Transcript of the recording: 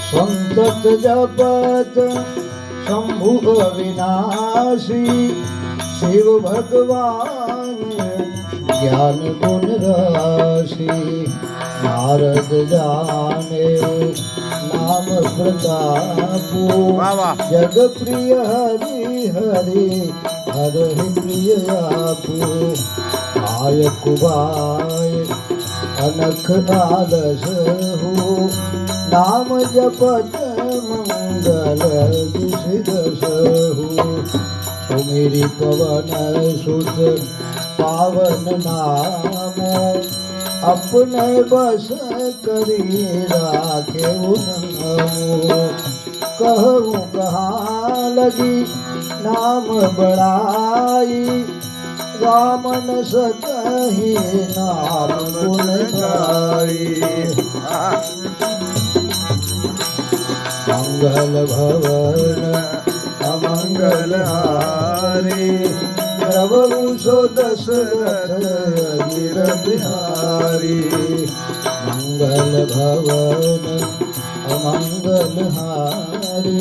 संतत जपत शंभु अविनाशी शिव भगवान ज्ञान गुण राशि। नारद जाने नाम प्रतापो जग प्रिय हरि हरि हरि प्रिय आपो। आय कुबाय अनख आलस हो नाम जपत मंगल दिशदस हो। सुमेरी पवन सुत पावन नाम अपने बस करी राखे नमो। कहूँ कहाँ लगी नाम बड़ाई रामन सकहि नाम गुण गाई। मंगल भवन अमंगल हारी प्रभु सो दशरथ गिर बिहारी। मंगल भवन अमंगल हारी